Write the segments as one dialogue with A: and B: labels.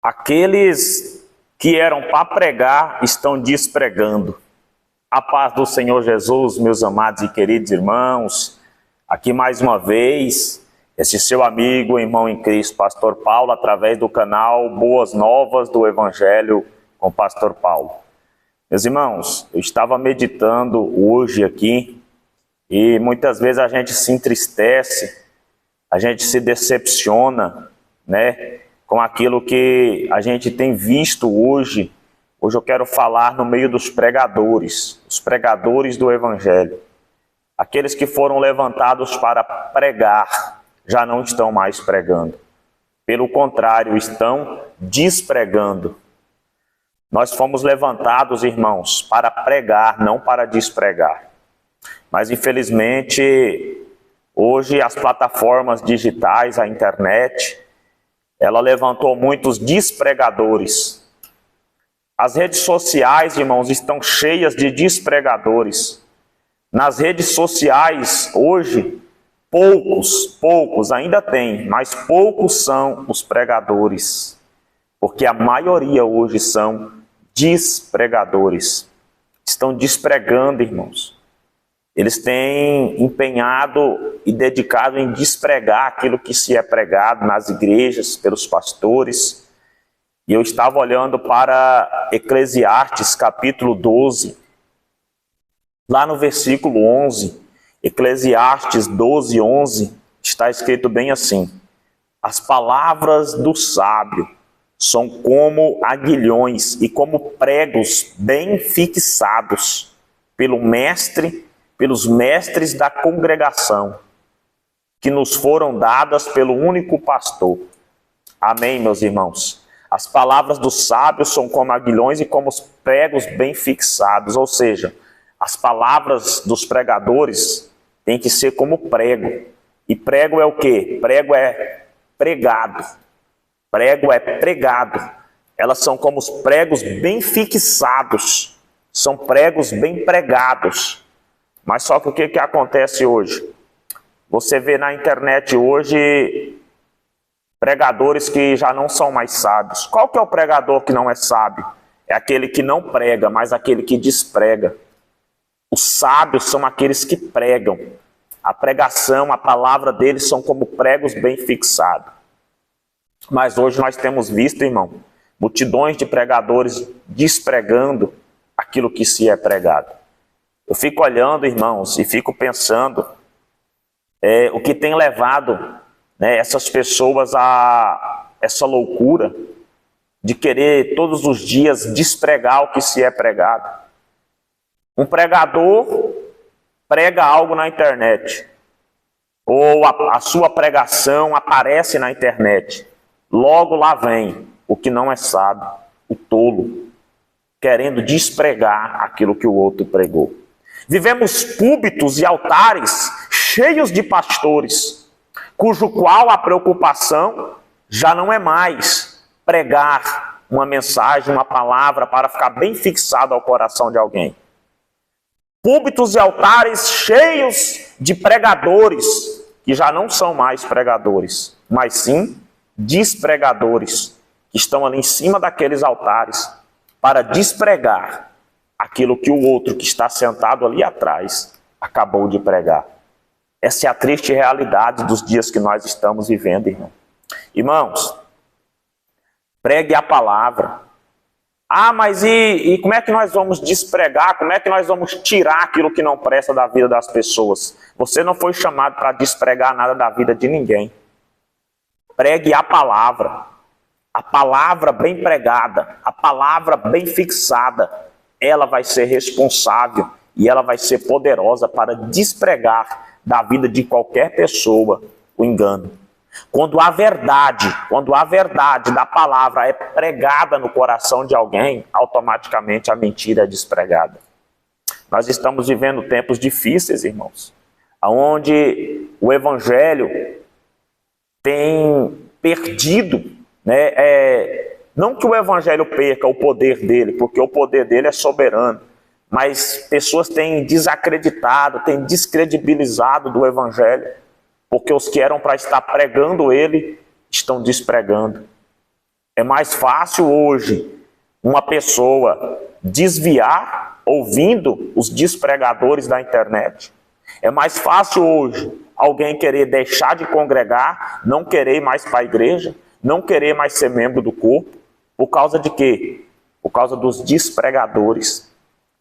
A: Aqueles que eram para pregar estão despregando. A paz do Senhor Jesus, meus amados e queridos irmãos, aqui mais uma vez, esse seu amigo, irmão em Cristo, Pastor Paulo, através do canal Boas Novas do Evangelho com Pastor Paulo. Meus irmãos, eu estava meditando hoje aqui e muitas vezes a gente se entristece, a gente se decepciona, né, com aquilo que a gente tem visto hoje. Hoje eu quero falar no meio dos pregadores, os pregadores do Evangelho. Aqueles que foram levantados para pregar, já não estão mais pregando. Pelo contrário, estão despregando. Nós fomos levantados, irmãos, para pregar, não para despregar. Mas infelizmente, hoje as plataformas digitais, a internet, ela levantou muitos despregadores. As redes sociais, irmãos, estão cheias de despregadores. Nas redes sociais, hoje, poucos ainda tem, mas poucos são os pregadores. Porque a maioria hoje são despregadores. Estão despregando, irmãos. Eles têm empenhado e dedicado em despregar aquilo que se é pregado nas igrejas, pelos pastores. E eu estava olhando para Eclesiastes, capítulo 12, lá no versículo 11, Eclesiastes 12, 11, está escrito bem assim: as palavras do sábio são como aguilhões e como pregos bem fixados pelos mestres da congregação, que nos foram dadas pelo único pastor. Amém, meus irmãos? As palavras dos sábios são como aguilhões e como os pregos bem fixados, ou seja, as palavras dos pregadores têm que ser como prego. E prego é o quê? Prego é pregado. Prego é pregado. Elas são como os pregos bem fixados. São pregos bem pregados. Mas só que o que acontece hoje? Você vê na internet hoje pregadores que já não são mais sábios. Qual que é o pregador que não é sábio? É aquele que não prega, mas aquele que desprega. Os sábios são aqueles que pregam. A pregação, a palavra deles são como pregos bem fixados. Mas hoje nós temos visto, irmão, multidões de pregadores despregando aquilo que se é pregado. Eu fico olhando, irmãos, e fico pensando o que tem levado, né, essas pessoas a essa loucura de querer todos os dias despregar o que se é pregado. Um pregador prega algo na internet, ou a sua pregação aparece na internet. Logo lá vem o que não é sábio, o tolo, querendo despregar aquilo que o outro pregou. Vivemos púlpitos e altares cheios de pastores, cujo qual a preocupação já não é mais pregar uma mensagem, uma palavra para ficar bem fixado ao coração de alguém. Púlpitos e altares cheios de pregadores, que já não são mais pregadores, mas sim despregadores, que estão ali em cima daqueles altares para despregar aquilo que o outro que está sentado ali atrás acabou de pregar. Essa é a triste realidade dos dias que nós estamos vivendo, irmão. Irmãos, pregue a palavra. Ah, mas e como é que nós vamos despregar? Como é que nós vamos tirar aquilo que não presta da vida das pessoas? Você não foi chamado para despregar nada da vida de ninguém. Pregue a palavra bem pregada, a palavra bem fixada, ela vai ser responsável e ela vai ser poderosa para despregar da vida de qualquer pessoa o engano. Quando a verdade da palavra é pregada no coração de alguém, automaticamente a mentira é despregada. Nós estamos vivendo tempos difíceis, irmãos, onde o Evangelho tem perdido, né? Não que o Evangelho perca o poder dele, porque o poder dele é soberano, mas pessoas têm desacreditado, têm descredibilizado do Evangelho, porque os que eram para estar pregando ele estão despregando. É mais fácil hoje uma pessoa desviar ouvindo os despregadores da internet. É mais fácil hoje alguém querer deixar de congregar, não querer ir mais para a igreja, não querer mais ser membro do corpo. Por causa de quê? Por causa dos despregadores.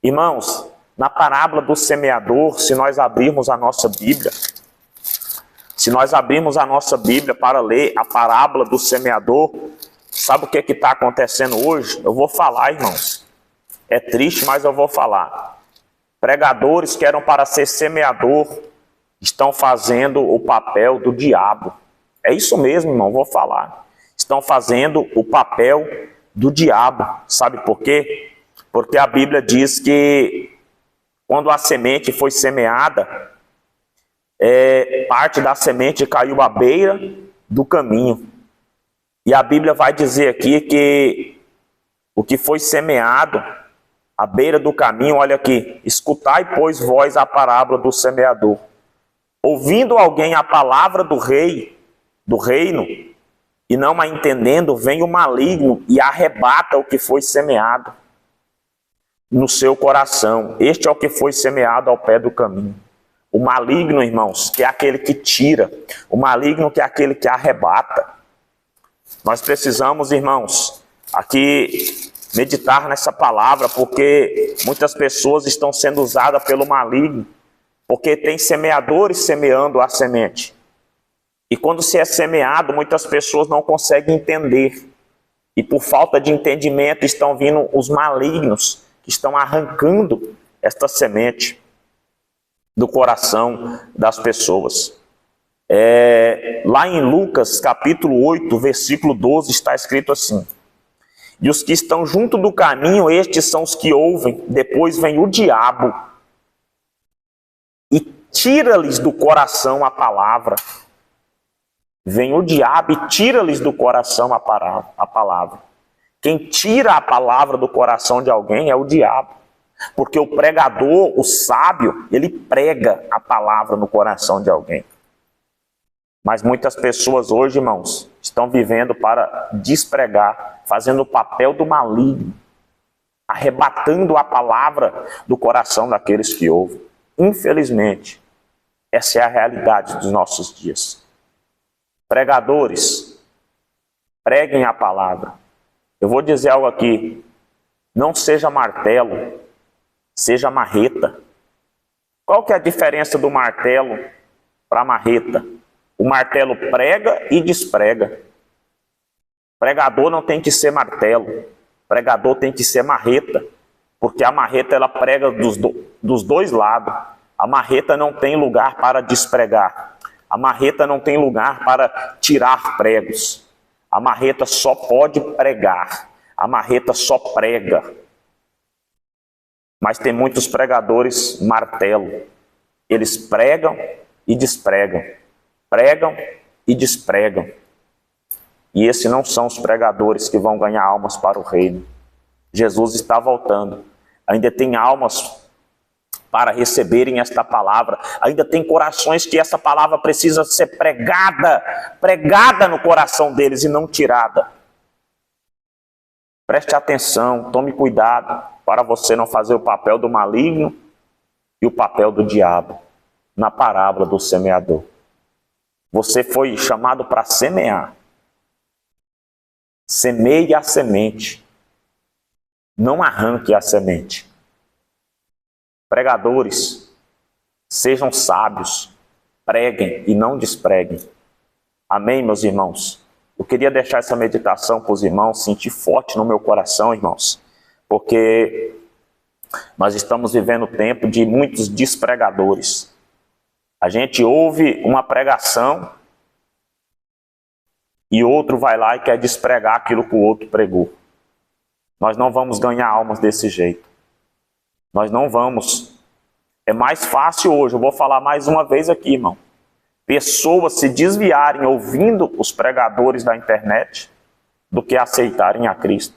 A: Irmãos, na parábola do semeador, se nós abrirmos a nossa Bíblia, para ler a parábola do semeador, sabe o que está acontecendo hoje? Eu vou falar, irmãos. É triste, mas eu vou falar. Pregadores que eram para ser semeador estão fazendo o papel do diabo. É isso mesmo, irmão, vou falar. Estão fazendo o papel do diabo. Sabe por quê? Porque a Bíblia diz que quando a semente foi semeada, parte da semente caiu à beira do caminho. E a Bíblia vai dizer aqui que o que foi semeado à beira do caminho, olha aqui, escutai, pois, vós a parábola do semeador. Ouvindo alguém a palavra do rei, do reino, e não a entendendo, vem o maligno e arrebata o que foi semeado no seu coração. Este é o que foi semeado ao pé do caminho. O maligno, irmãos, que é aquele que tira. O maligno que é aquele que arrebata. Nós precisamos, irmãos, aqui meditar nessa palavra, porque muitas pessoas estão sendo usadas pelo maligno, porque tem semeadores semeando a semente. E quando se é semeado, muitas pessoas não conseguem entender. E por falta de entendimento estão vindo os malignos, que estão arrancando esta semente do coração das pessoas. Lá em Lucas, capítulo 8, versículo 12, está escrito assim: e os que estão junto do caminho, estes são os que ouvem, depois vem o diabo e tira-lhes do coração a palavra. Vem o diabo e tira-lhes do coração a palavra. Quem tira a palavra do coração de alguém é o diabo. Porque o pregador, o sábio, ele prega a palavra no coração de alguém. Mas muitas pessoas hoje, irmãos, estão vivendo para despregar, fazendo o papel do maligno, arrebatando a palavra do coração daqueles que ouvem. Infelizmente, essa é a realidade dos nossos dias. Pregadores, preguem a palavra. Eu vou dizer algo aqui: não seja martelo, seja marreta. Qual que é a diferença do martelo para a marreta? O martelo prega e desprega. Pregador não tem que ser martelo, pregador tem que ser marreta, porque a marreta ela prega dos dois lados. A marreta não tem lugar para despregar. A marreta não tem lugar para tirar pregos. A marreta só pode pregar. A marreta só prega. Mas tem muitos pregadores martelo. Eles pregam e despregam. Pregam e despregam. E esses não são os pregadores que vão ganhar almas para o reino. Jesus está voltando. Ainda tem almas para receberem esta palavra. Ainda tem corações que essa palavra precisa ser pregada no coração deles e não tirada. Preste atenção, tome cuidado para você não fazer o papel do maligno e o papel do diabo na parábola do semeador. Você foi chamado para semear. Semeie a semente. Não arranque a semente. Pregadores, sejam sábios, preguem e não despreguem. Amém, meus irmãos? Eu queria deixar essa meditação para os irmãos, sentir forte no meu coração, irmãos, porque nós estamos vivendo um tempo de muitos despregadores. A gente ouve uma pregação e outro vai lá e quer despregar aquilo que o outro pregou. Nós não vamos ganhar almas desse jeito. Nós não vamos. É mais fácil hoje, eu vou falar mais uma vez aqui, irmão. Pessoas se desviarem ouvindo os pregadores da internet do que aceitarem a Cristo.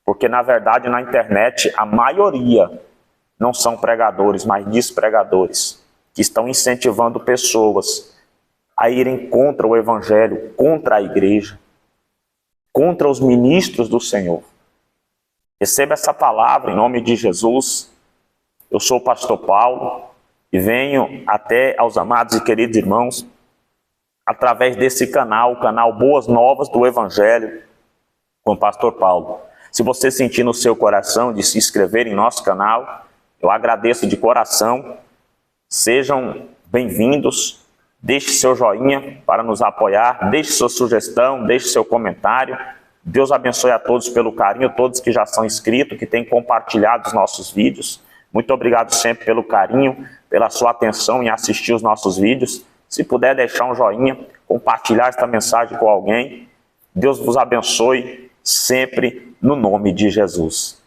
A: Porque, na verdade, na internet, a maioria não são pregadores, mas despregadores, que estão incentivando pessoas a irem contra o Evangelho, contra a igreja. contra os ministros do Senhor. Receba essa palavra em nome de Jesus. Eu sou o pastor Paulo e venho até aos amados e queridos irmãos através desse canal, o canal Boas Novas do Evangelho com o pastor Paulo. Se você sentir no seu coração de se inscrever em nosso canal, eu agradeço de coração. Sejam bem-vindos. Deixe seu joinha para nos apoiar, deixe sua sugestão, deixe seu comentário. Deus abençoe a todos pelo carinho, todos que já são inscritos, que têm compartilhado os nossos vídeos. Muito obrigado sempre pelo carinho, pela sua atenção em assistir os nossos vídeos. Se puder deixar um joinha, compartilhar esta mensagem com alguém. Deus vos abençoe sempre no nome de Jesus.